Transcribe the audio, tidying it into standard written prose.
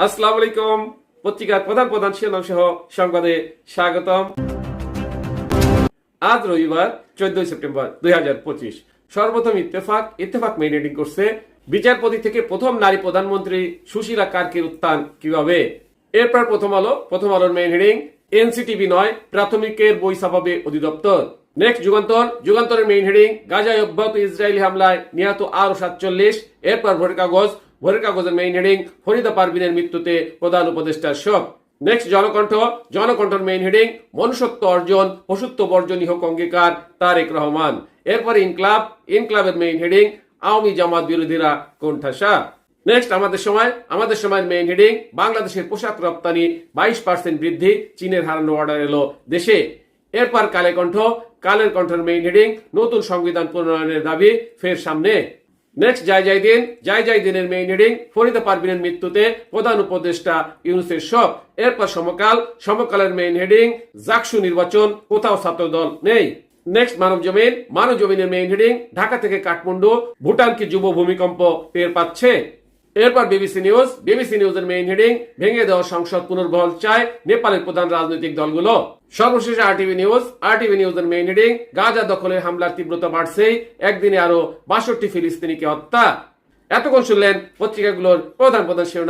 আসসালামু আলাইকুম। পত্রিকার প্রধান প্রধান শিরোনাম সহ সংবাদে স্বাগতম। আজ রবিবার 14 সেপ্টেম্বর 2025। সর্বপ্রথম ইত্তেফাক মেইন হেডিং করছে বিচারপতি থেকে প্রথম নারী প্রধানমন্ত্রী সুশীলা কার্কের উত্থান কিভাবে। এরপর প্রথম আলোর মেইন হেডিং এনসিটিভি নয় প্রাথমিকের বই ছাপাবে অধিদপ্তর। নেক্সট যুগান্তরের মেইন হেডিং গাজায় অব্যাহত ইসরায়েলি হামলায় নিহত আরো 47। এরপর ভোরের কাগজের মেইন হেডিং ফরিদা পারভিনের মৃত্যুতে প্রধান উপদেষ্টার শোক। নেক্সট জনকণ্ঠের মেইন হেডিং মনুষ্যত্ব অর্জন পশুত্ব বর্জনই হোক অঙ্গীকার তারেক রহমান। এরপর ইনক্লাবের মেইন হেডিং আওয়ামী জামাত বিরোধীরা কোণঠাসা। নেক্সট আমাদের সময়ের মেইন হেডিং বাংলাদেশের পোশাক রপ্তানি 22% বৃদ্ধি, চীনের হারানো অর্ডার এলো দেশে। এরপর কালের কণ্ঠের মেইন হেডিং নতুন সংবিধান প্রণয়নের দাবি ফের সামনে। নেক্সট জয় দিনের মেইন হেডিং ফরিদা পারভিনের মৃত্যুতে প্রধান উপদেষ্টা ইউনূসের শোক। এরপর সমকালের মেইন হেডিং জাকসু নির্বাচন কোথাও ছাত্রদল নেই। নেক্সট মানবজমিনের মেইন হেডিং ঢাকা থেকে কাঠমান্ডু ভুটান কি যুব ভূমিকম্প টের পাচ্ছে। এরপর বিবিসি নিউজের মেইন হেডিং ভেঙে দেওয়া সংসদ পুনর্বহাল চায় নেপালের প্রধান রাজনৈতিক দলগুলো। সর্বশেষ আরটিভি নিউজের মেইন হেডিং গাজা দখলের হামলার তীব্রতা বাড়ছেই, একদিনে আরো 62 ফিলিস্তিনিকে হত্যা। এতক্ষণ শুনলেন পত্রিকাগুলোর প্রধান শিরোনাম।